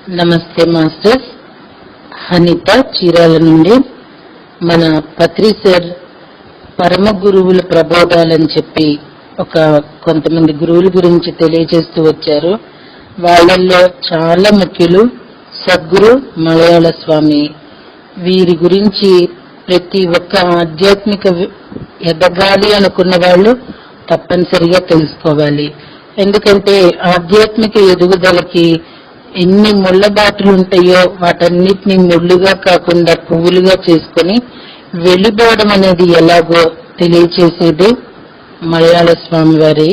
నమస్తే మాస్టర్స్. అనిత చీరాల నుండి. మన పత్రి సార్ పరమ గురువుల ప్రబోధాలని చెప్పి కొంతమంది గురువుల గురించి తెలియజేస్తూ వచ్చారు. వాళ్ళల్లో చాలా ముఖ్యులు సద్గురు మలయాళ స్వామి. వీరి గురించి ప్రతి ఒక్క ఆధ్యాత్మిక ఎదగాలి అనుకున్న వాళ్ళు తప్పనిసరిగా తెలుసుకోవాలి. ఎందుకంటే ఆధ్యాత్మిక ఎదుగుదలకి ఎన్ని ముళ్ళబాటులు ఉంటాయో వాటన్నిటిని ముళ్ళుగా కాకుండా పువ్వులుగా చేసుకుని వెళ్ళిపోవడం అనేది ఎలాగో తెలియచేసేది మలయాళ స్వామి వారి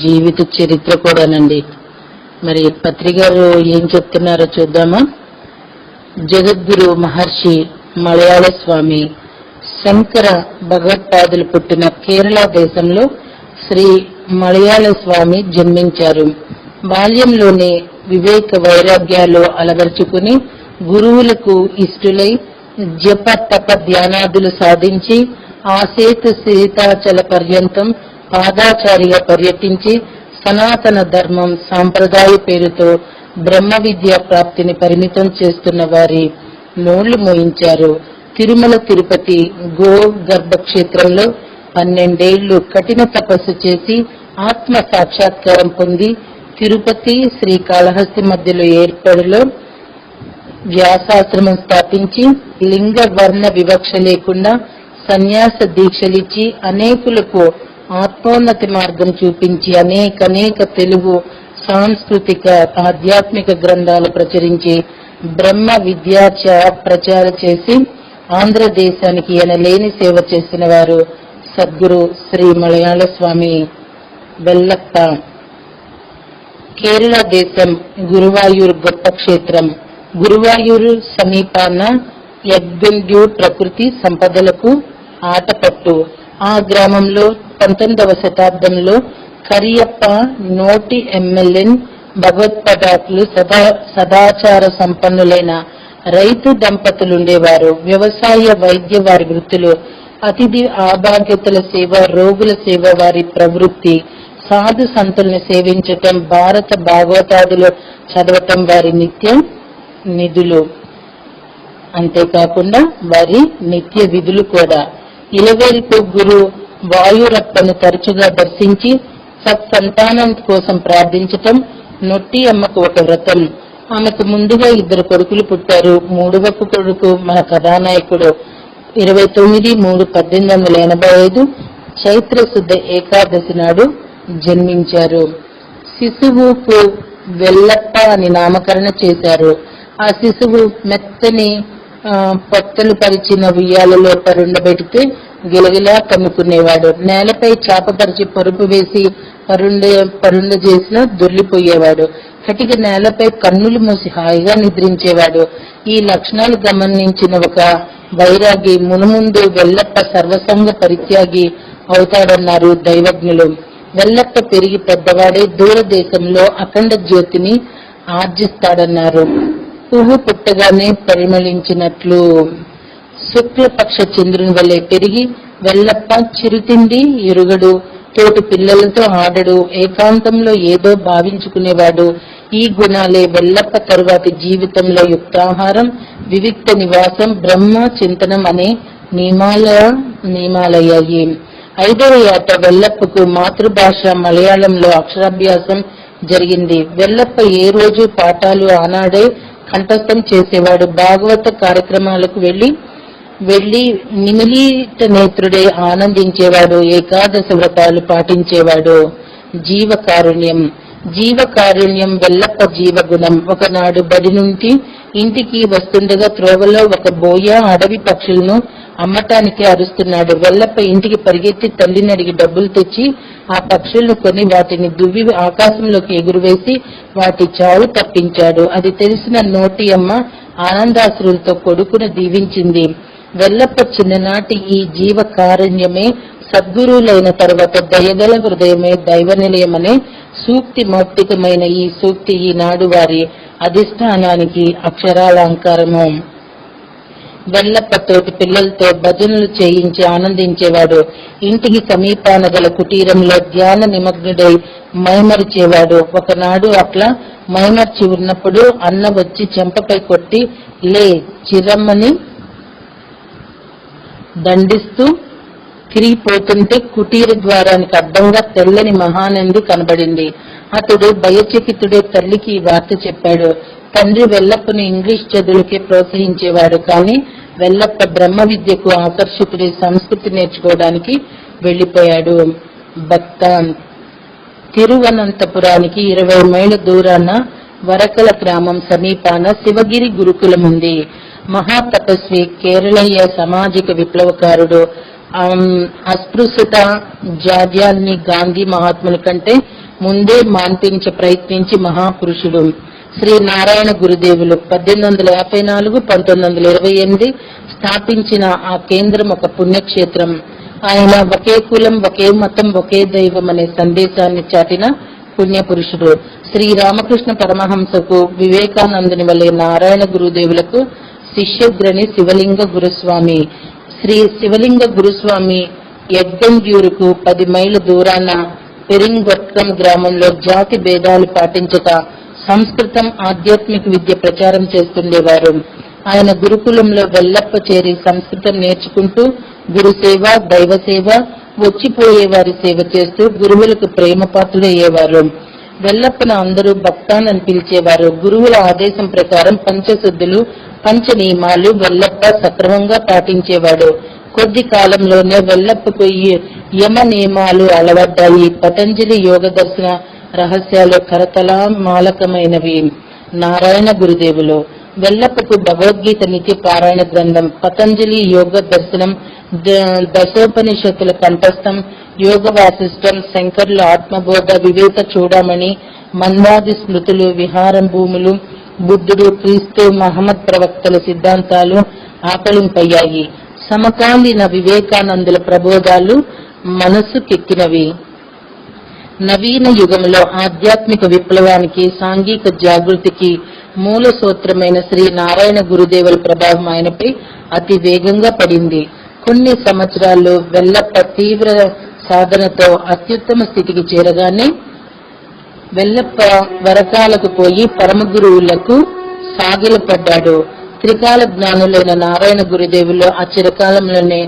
జీవిత చరిత్ర కూడానండి. మరి పత్రి గారు ఏం చెప్తున్నారో చూద్దామా. జగద్గురు మహర్షి మలయాళ స్వామి శంకర భగవత్పాదులు పుట్టిన కేరళ దేశంలో శ్రీ మలయాళ స్వామి జన్మించారు. బాల్యంలోనే వివేక వైరాగ్యాలు అలవర్చుకుని గురువులకు ఇష్టులై జప తప ధ్యానాదులు సాధించి ఆసేతు సీతాచల పర్యంతం పాదాచారిగా పర్యటించి సనాతన ధర్మం సాంప్రదాయ పేరుతో బ్రహ్మ విద్యా ప్రాప్తిని పరిమితం చేస్తున్న వారి నోళ్లు మోయించారు. తిరుమల తిరుపతి గో గర్భక్షేత్రంలో 12 ఏళ్లు కఠిన తపస్సు చేసి ఆత్మ సాక్షాత్కారం పొంది తిరుపతి శ్రీకాళహస్తి మధ్యలో ఏర్పడిలో వ్యాసాశ్రమం స్థాపించి లింగ వర్ణ వివక్ష లేకుండా సన్యాస దీక్షలిచ్చి అనేకులకు ఆత్మోన్నతి మార్గం చూపించి అనేక తెలుగు సాంస్కృతిక ఆధ్యాత్మిక గ్రంథాలు ప్రచురించి బ్రహ్మ విద్యాచ ప్రచార చేసి ఆంధ్రదేశానికి ఎనలేని సేవ చేసిన వారు సద్గురు శ్రీ మలయాళ స్వామి వెల్లప్ప. కేరళ దేశం గురువాయూర్ గొప్ప క్షేత్రం. గురువాయూరు సమీపాన యగ్గుండ్యూర్ ప్రకృతి సంపదలకు ఆటపట్టు. ఆ గ్రామంలో 19వ శతాబ్దంలో కరియప్ప నోటి ఎమ్మెల్యేన్ భగవత్పదాకులు సదాచార సంపన్నులైన రైతు దంపతులుండేవారు. వ్యవసాయ వైద్య వారి వృత్తులు, అతిథి ఆభాగ్యతల సేవ, రోగుల సేవ వారి ప్రవృత్తి, సాధు సంతుల్ని సేవించటం, భారత భాగవతాదులు చదవటం వారి నిత్య నిధులు. అంతేకాకుండా వారి నిత్య విధులు కూడా. ఇలవేల్పు గురు వాయురప్పను తరచుగా దర్శించి సత్సంతానం కోసం ప్రార్థించటం నొట్టి అమ్మకు ఒక వ్రతం. ఆమెకు ముందుగా 2 కొడుకులు పుట్టారు. 3వ కొడుకు మన కథానాయకుడు 29/3/1885 చైత్ర శుద్ధ ఏకాదశి నాడు జన్మించారు. శిశువుకు వెల్లప్ప అని నామకరణ చేశారు. ఆ శిశువు మెత్తని పొట్టలు పరిచిన ఉయ్యాలలో పరుండబెడితే గిలగిలా కమ్ముకునేవాడు. నేలపై చాపపరిచి పరుపు వేసి పరుండ చేసిన దొర్లిపోయేవాడు. కటిక నేలపై కన్నులు మూసి హాయిగా నిద్రించేవాడు. ఈ లక్షణాలు గమనించిన ఒక వైరాగి మునుముందు వెల్లప్ప సర్వసంగ పరిత్యాగి అవుతాడన్నారు దైవజ్ఞులు. వెల్లప్ప పెరిగి పెద్దవాడే దూరదేశంలో అఖండ జ్యోతిని ఆర్జిస్తాడన్నారు. పువ్వు పుట్టగానే పరిమళించినట్లు శుక్లపక్ష చంద్రుని వల్లే పెరిగి వెల్లప్ప చిరుతిండి ఎరుగడు, తోటి పిల్లలతో ఆడడు, ఏకాంతంలో ఏదో భావించుకునేవాడు. ఈ గుణాలే వెల్లప్ప తరువాతి జీవితంలో యుక్తాహారం, వివిక్త నివాసం, బ్రహ్మ చింతనం అనే నియమాలయ్యాయి. 5వ ఏట వెల్లప్పకు మాతృభాష మలయాళంలో అక్షరాభ్యాసం జరిగింది. వెల్లప్ప ఏ రోజు పాఠాలు ఆనాడే కంఠస్థం చేసేవాడు. భాగవత కార్యక్రమాలకు వెళ్లి నిమిలీట నేత్రుడే ఆనందించేవాడు. ఏకాదశి వ్రతాలు పాటించేవాడు. జీవకారుణ్యం వెల్లప్ప జీవగుణం. ఒకనాడు బడి నుండి ఇంటికి వస్తుండగా త్రోవలో ఒక బోయ అడవి పక్షులను అమ్మటానికి అరుస్తున్నాడు. వెల్లప్ప ఇంటికి పరిగెత్తి తల్లిని అడిగి డబ్బులు తెచ్చి ఆ పక్షులను కొని వాటిని దువ్వి ఆకాశంలోకి ఎగురువేసి వాటి చావు తప్పించాడు. అది తెలిసిన నోటి అమ్మ ఆనందాశ్రులతో కొడుకును దీవించింది. వెల్లప్ప చిన్ననాటి ఈ జీవకారుణ్యమే సద్గురువులైన తర్వాత దయగల హృదయమే దైవ నిలయమనే సూక్తి మౌక్తికమైన ఈ సూక్తి ఈనాడు వారి అధిష్టానానికి అక్షరాలంకారము. వెల్లప్ప తోటి పిల్లలతో భజనలు చేయించి ఆనందించేవాడు. ఇంటికి సమీపాన గల కుటీరంలో ధ్యాన నిమగ్నుడై మైమరిచేవాడు. ఒకనాడు అట్లా మైమర్చి ఉన్నప్పుడు అన్న వచ్చి చెంపపై కొట్టి లే చిరమ్మని దండిస్తూ తిరిగిపోతుంటే కుటీర ద్వారానికి అడ్డంగా తెల్లని మహానంది కనబడింది. అతడు భయచకితుడే తల్లికి ఈ వార్త చెప్పాడు. తండ్రి వెల్లప్పను ఇంగ్లీష్ చదువులకే ప్రోత్సహించేవాడు. కానీ వెల్లప్ప బ్రహ్మ విద్యకు ఆకర్షితుడి సంస్కృతి నేర్చుకోవడానికి వెళ్లిపోయాడు. భక్తాన్ తిరువనంతపురానికి 20 మైళ్ళ దూరాన వరకల గ్రామం సమీపాన శివగిరి గురుకులం ఉంది. మహాతపస్వి, కేరళీయ సామాజిక విప్లవకారుడు, అస్పృశ్యత జాడ్యాన్ని గాంధీ మహాత్ముల కంటే ముందే మాన్పించ ప్రయత్నించి మహాపురుషుడు శ్రీ నారాయణ గురుదేవులు 1854-1928 స్థాపించిన ఆ కేంద్రం ఒక పుణ్యక్షేత్రం. ఆయన ఒకే కులం, ఒకే మతం, ఒకే దైవం అనే సందేశాన్ని చాటిన పుణ్యపురుషుడు. శ్రీ రామకృష్ణ పరమహంసకు, వివేకానందుని వలె నారాయణ గురుదేవులకు శిష్యగ్రణి శివలింగ గురుస్వామి. శ్రీ శివలింగ గురుస్వామి యడ్గంజూరుకు 10 మైళ్ళ దూరాన పెరింగొట్కం గ్రామంలో జాతి భేదాలు పాటించక సంస్కృతం, ఆధ్యాత్మిక విద్య ప్రచారం చేస్తుండేవారు. ఆయన గురుకులంలో వెల్లప్ప చేరి సంస్కృతం నేర్చుకుంటూ గురుసేవ, దైవసేవ, వచ్చిపోయే వారి సేవ చేస్తూ గురువులకు ప్రేమపాత్రుడయ్యేవారు. వెల్లప్పను అందరూ భక్తాన్ అని పిలిచేవారు. గురువుల ఆదేశం ప్రకారం పంచశుద్ధులు, పంచ నియమాలు వెల్లప్ప సక్రమంగా పాటించేవాడు. కొద్ది కాలంలోనే వెల్లప్పకు యమ నియమాలు అలవడ్డాయి. పతంజలి యోగ దర్శన రహస్యాలు కరతలామాలకమైనవి. నారాయణ గురుదేవులు వెల్లప్పకు భగవద్గీత నిత్య పారాయణ గ్రంథం, పతంజలి యోగ దర్శనం, దశోపనిషత్తుల కంఠస్థం, యోగ వాసిష్టం, శంకర్ల ఆత్మబోధ, వివేక చూడమణి, మన్వాది స్మృతులు, విహారం భూములు, బుద్ధుడు, క్రీస్తు, మహమ్మద్ ప్రవక్తల సిద్ధాంతాలు ఆకలింపయ్యాయి. సమకాలీన వివేకానందుల ప్రబోధాలు మనసుకెక్కినవి. నవీన యుగంలో ఆధ్యాత్మిక విప్లవానికి, సాంఘిక జాగృతికి మూల సూత్రమైన శ్రీ నారాయణ గురుదేవుల ప్రభావం ఆయనపై అతి వేగంగా పడింది. కొన్ని సంవత్సరాల్లో వెల్లప్ప తీవ్ర సాధనతో అత్యుత్తమ స్థితికి చేరగానే వెల్లప్ప వరకాలకు పోయి పరమ గురువులకు సాగిలపడ్డాడు. త్రికాల జ్ఞానులైన నారాయణ గురుదేవులు ఆ చిరకాలంలోనే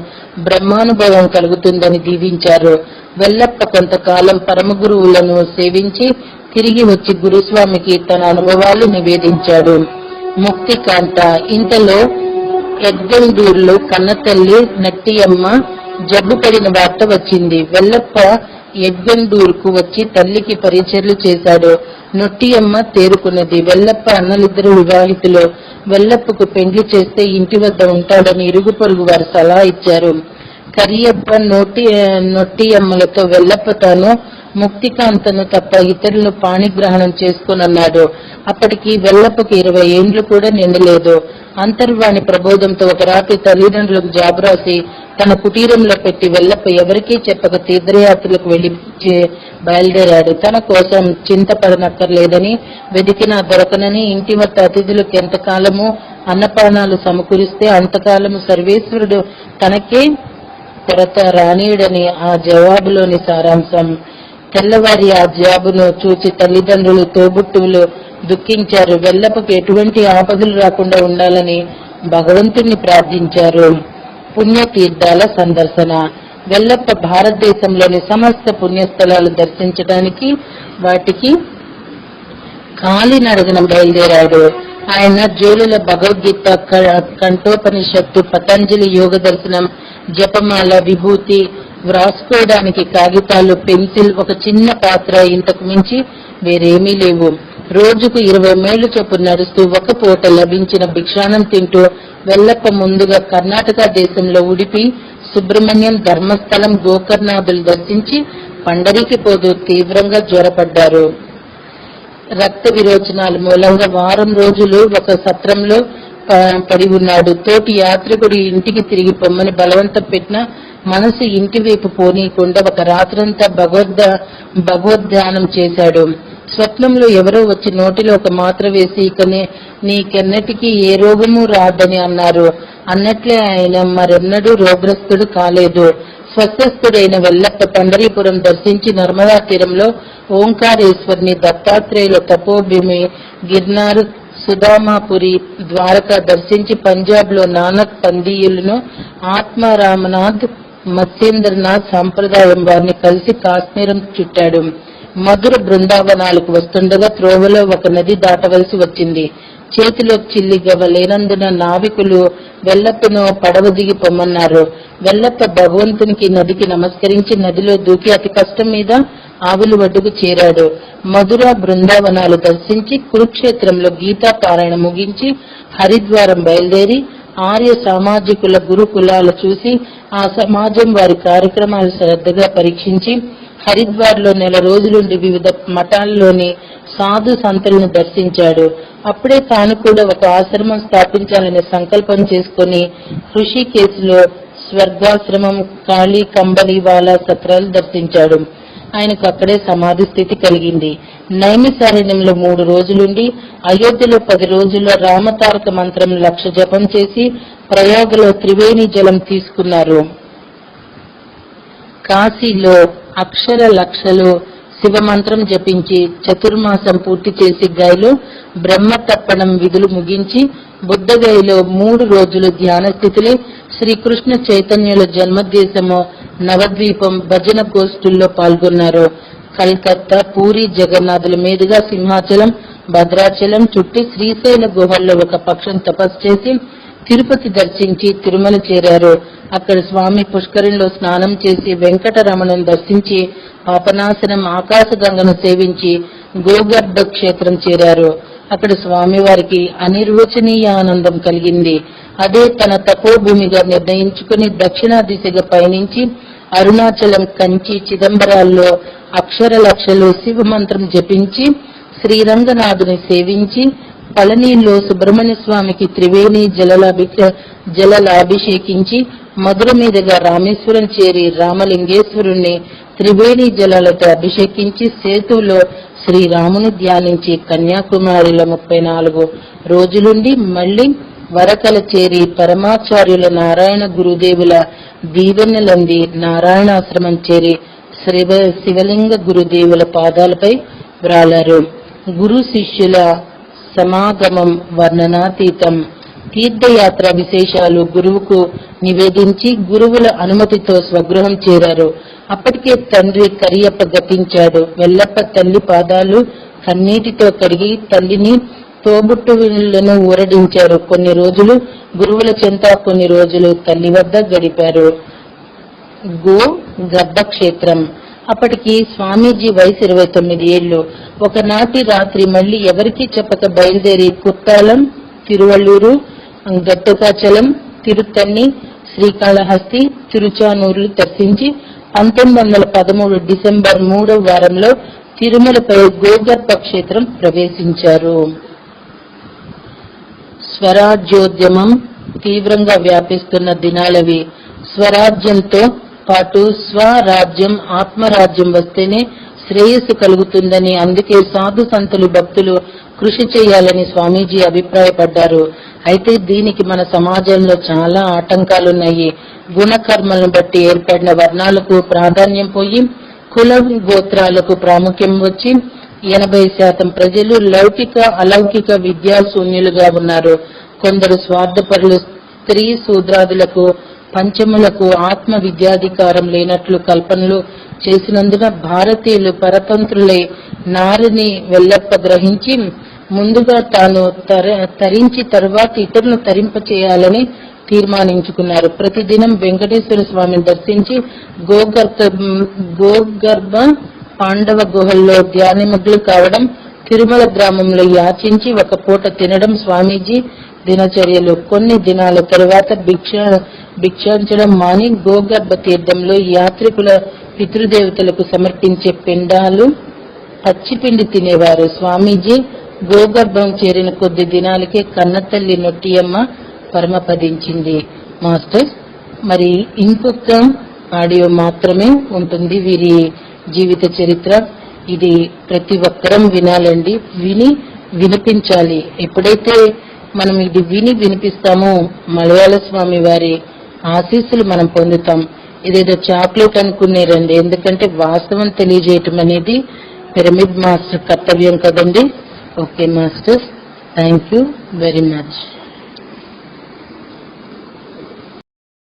బ్రహ్మానుభవం కలుగుతుందని దీవించారు. వెల్లప్ప కొంతకాలం పరమ గురువులను సేవించి తిరిగి వచ్చి గురుస్వామికి తన అనుభవాలు నివేదించాడు. ముక్తికాంత. ఇంతలో ఎడ్గందూరులో కన్నతల్లి నట్టియమ్మ జబ్బు పడిన వార్త వచ్చింది. వెల్లప్ప ఎడ్గందూరుకు వచ్చి తల్లికి పరిచర్లు చేశాడు. నొట్టియమ్మ తేరుకున్నది. వెల్లప్ప అన్నలిద్దరు వివాహితులు. వెల్లప్పకు పెండ్లి చేస్తే ఇంటి వద్ద ఉంటాడని ఇరుగు పొరుగు వారు సలహా ఇచ్చారు. కరియప్ప నొట్టియమ్మలతో వెల్లప్ప తాను ముక్తికాంతను తప్ప ఇతరులను పాణిగ్రహణం చేసుకోనన్నాడు. అప్పటికి వెల్లప్పకు 20 ఏండ్లు కూడా నిండలేదు. అంతర్వాణి ప్రబోధంతో ఒక రాత్రి తల్లిదండ్రులకు జాబు రాసి తన కుటీరంలో పెట్టి వెల్లప్ప ఎవరికీ చెప్పక తీర్థయాత్రలకు వెళ్లి బయలుదేరాడు. తన కోసం చింతపడనక్కర్లేదని, వెదికినా దొరకనని, ఇంటి వద్ద అతిథులకు ఎంతకాలము అన్నపానాలు సమకూరిస్తే అంతకాలము సర్వేశ్వరుడు తనకే కొరత రానీయుడని ఆ జవాబులోని సారాంశం. తెల్లవారి ఆ జాబును చూచి తల్లిదండ్రులు, తోబుట్టువులు దుఃఖించారు. వెల్లప్పకు ఎటువంటి ఆపదలు రాకుండా ఉండాలని భగవంతుణ్ణి ప్రార్థించారు. పుణ్యతీర్థాల సందర్శన. వెల్లప్ప భారతదేశంలోని సమస్త పుణ్యస్థలాలు దర్శించడానికి వాటికి కాలినడకన బయలుదేరాడు. ఆయన జోలుల భగవద్గీత, కంఠోపనిషత్తు, పతంజలి యోగ దర్శనం, జపమాల, విభూతి, వ్రాసుకోవడానికి కాగితాలు, పెన్సిల్, ఒక చిన్న పాత్ర, ఇంతకు మించి వేరేమీ లేవు. రోజుకు 20 మైళ్లు చొప్పున నడుస్తూ ఒక పూట లభించిన భిక్షానం తింటూ వెల్లప్ప ముందుగా కర్ణాటక దేశంలో ఉడిపి, సుబ్రహ్మణ్యం, ధర్మస్థలం, గోకర్ణాదులు దర్శించి పండరికి పోతూ తీవ్రంగా జ్వరపడ్డారు. రక్త విరోచనాల మూలంగా వారం రోజులు ఒక సత్రంలో పడి ఉన్నాడు. తోటి యాత్రికుడు ఇంటికి తిరిగి పొమ్మని బలవంతం పెట్టిన మనసు ఇంటి వైపు పోనీయకుండా ఒక రాత్రంతా భగవద్ధ్యానం చేశాడు. స్వప్నంలో ఎవరో వచ్చి నోటిలో ఒక మాత్ర వేసి ఇక నీకెన్నటికీ ఏ రోగము రాదని అన్నారు. అన్నట్లే ఆయన మరెన్నడూ రోగ్రస్తుడు కాలేదు. స్వస్థస్థుడైన వెల్లప్ప పండరీపురం దర్శించి నర్మదా తీరంలో ఓంకారేశ్వరిని, దత్తాత్రేయుల తపోభూమి గిర్నార్, సుధామాపురి, ద్వారకా దర్శించి పంజాబ్ లో నానక్ పందీయులను, ఆత్మారామనాథ్, మత్స్యేంద్రనాథ్ సంప్రదాయం వారిని కలిసి కాశ్మీరం చుట్టాడు. మధుర బృందావనాలకు వస్తుండగా త్రోవలో ఒక నది దాటవలసి వచ్చింది. చేతిలో చిల్లిగవ్వ లేనందున నావికులు వెల్లప్పను పడవ దిగి పొమ్మన్నారు. వెల్లప్ప భగవంతునికి నదికి నమస్కరించి నదిలో దూకి అతి కష్టం మీద ఆవుల ఒడ్డుకు చేరాడు. మధుర బృందావనాలు దర్శించి కురుక్షేత్రంలో గీతా పారాయణ ముగించి హరిద్వారం బయలుదేరి ఆర్య సామాజికుల గురుకులాలు చూసి ఆ సమాజం వారి కార్యక్రమాలు శ్రద్ధగా పరీక్షించి హరిద్వార్ లో నెల రోజులుండి వివిధ మఠాల్లోని సాధు సంతులను దర్శించాడు. అప్పుడే తాను కూడా ఒక ఆశ్రమం స్థాపించాలనే సంకల్పం చేసుకుని హృషికేశ్లో స్వర్గాశ్రమం, కాళీ కంబలివాలా సత్రాలు దర్శించాడు. ఆయనకు అక్కడే సమాధి స్థితి కలిగింది. నైమిసారణ్యంలో 3 రోజులుండి అయోధ్యలో 10 రోజుల్లో రామతారక మంత్రం 1,00,000 జపం చేసి ప్రయాగలో త్రివేణి జలం తీసుకున్నారు. కాశీలో అక్షర లక్షలు శివమంత్రం జపించి చతుర్మాసం పూర్తి చేసి గయలో బ్రహ్మతర్పణం విధులు ముగించి బుద్ధగయలో 3 రోజులు ధ్యాన స్థితిలో శ్రీకృష్ణ చైతన్యుల జన్మదేశము నవద్వీపం భజన గోష్ఠుల్లో పాల్గొన్నారు. కలకత్తా, పూరి, జగన్నాథుల మీదుగా సింహాచలం, భద్రాచలం చుట్టి శ్రీశైల గుహల్లో ఒక పక్షం తపస్సు చేసి తిరుపతి దర్శించి తిరుమల చేరారు. అక్కడ స్వామి పుష్కరంలో స్నానం చేసి వెంకటరమణను దర్శించి పాపనాశనం ఆకాశగంగను సేవించి గోగర్భ క్షేత్రం చేరారు. అక్కడ స్వామివారికి అనిర్వచనీయ ఆనందం కలిగింది. అదే తన తపోభూమిగా నిర్ణయించుకుని దక్షిణ దిశగా పయనించి అరుణాచలం, కంచి, చిదంబరాల్లో అక్షర లక్షలు శివమంత్రం జపించి శ్రీరంగనాథుని సేవించి పళనిలో సుబ్రహ్మణ్య స్వామికి త్రివేణి జలలాభిషేకించి మధుర మీదుగా రామేశ్వరం చేరి రామలింగేశ్వరుణ్ణి త్రివేణి జలాలతో అభిషేకించి సేతువులో శ్రీరాముని ధ్యానించి కన్యాకుమారిలో 34 రోజులుండి మళ్లీ వరకల చేరి పరమాచార్యుల నారాయణ గురుదేవుల దీవెనలంది నారాయణాశ్రమం చేరి శివలింగ గురుదేవుల పాదాలపై వ్రాలారు. గురు శిష్యుల సమాగమం వర్ణనాతీతం. తీర్థయాత్ర విశేషాలు గురువుకు నివేదించి గురువుల అనుమతితో స్వగృహం చేరారు. అప్పటికే తండ్రి కరియప్ప గతించాడు. వెల్లప్ప తల్లి పాదాలు కన్నీటితో కడిగి తల్లిని, తోబుట్టువులను ఊరడించారు. కొన్ని రోజులు గురువుల చెంత, కొన్ని రోజులు తల్లి వద్ద గడిపారు. గో గర్భక్షేత్రం. అప్పటికి స్వామీజీ వయసు 29 ఏళ్లు. ఒకనాటి రాత్రి మళ్లీ ఎవరికీ చెప్పక బయలుదేరి కుట్టాలం, తిరువళ్ళూరు, గట్టుకాచలం, తిరుత్తణి, శ్రీకాళహస్తి, తిరుచానూరులు దర్శించి 1913 డిసెంబర్ 3వ వారంలో తిరుమలపై గోగర్భ క్షేత్రం ప్రవేశించారు. స్వరాజ్యోద్యమం తీవ్రంగా వ్యాపిస్తున్న దినాలవి. స్వరాజ్యంతో పాటు స్వరాజ్యం, ఆత్మరాజ్యం వస్తేనే శ్రేయస్సు కలుగుతుందని, అందుకే సాధు సంతులు, భక్తులు కృషి చేయాలని స్వామీజీ అభిప్రాయపడ్డారు. అయితే దీనికి మన సమాజంలో చాలా ఆటంకాలున్నాయి. గుణకర్మలను బట్టి ఏర్పడిన వర్ణాలకు ప్రాధాన్యం పోయి కుల గోత్రాలకు ప్రాముఖ్యం వచ్చి 80% ప్రజలు లౌకిక అలౌకిక విద్యాశూన్యులుగా ఉన్నారు. కొందరు స్వార్థపరులు స్త్రీ శూద్రాదులకు, పంచములకు ఆత్మ విద్యాధికారం లేనట్లు కల్పనలు చేసినందున భారతీయులు పరతంత్రులై నారిని వెల్లప్ప గ్రహించి ముందుగా తాను తరించి తరువాత ఇతరులను తరింప చేయాలని తీర్మానించుకున్నారు. ప్రతిదినం వెంకటేశ్వర స్వామిని దర్శించి గోగర్భ పాండవ గుహల్లో ధ్యానమగ్నులు కావడం, తిరుమల గ్రామంలో యాచించి ఒక పూట తినడం స్వామీజీ దినచర్యలు. కొన్ని దినాల తరువాత భిక్షాంచడం మాని గోగర్భ తీర్థంలో యాత్రికుల పితృదేవతలకు సమర్పించే పిండాలు, పచ్చిపిండి తినేవారు. స్వామీజీ గోగర్భం చేరిన కొద్ది దినాలకే కన్నతల్లి నొట్టియమ్మ పరమపదించింది. మాస్టర్స్, మరి ఇంకొక ఆడియో మాత్రమే ఉంటుంది వీరి జీవిత చరిత్ర. ఇది ప్రతి ఒక్కరం వినాలండి, వినిపించాలి. ఎప్పుడైతే మనం ఇది వినిపిస్తామో మలయాళ స్వామి వారి ఆశీస్సులు మనం పొందుతాం. ఇదేదో చాక్లెట్ అనుకునేరండి, ఎందుకంటే వాస్తవం తెలియజేయటం అనేది పిరమిడ్ మాస్టర్ కర్తవ్యం కదండి. Okay masters, thank you very much.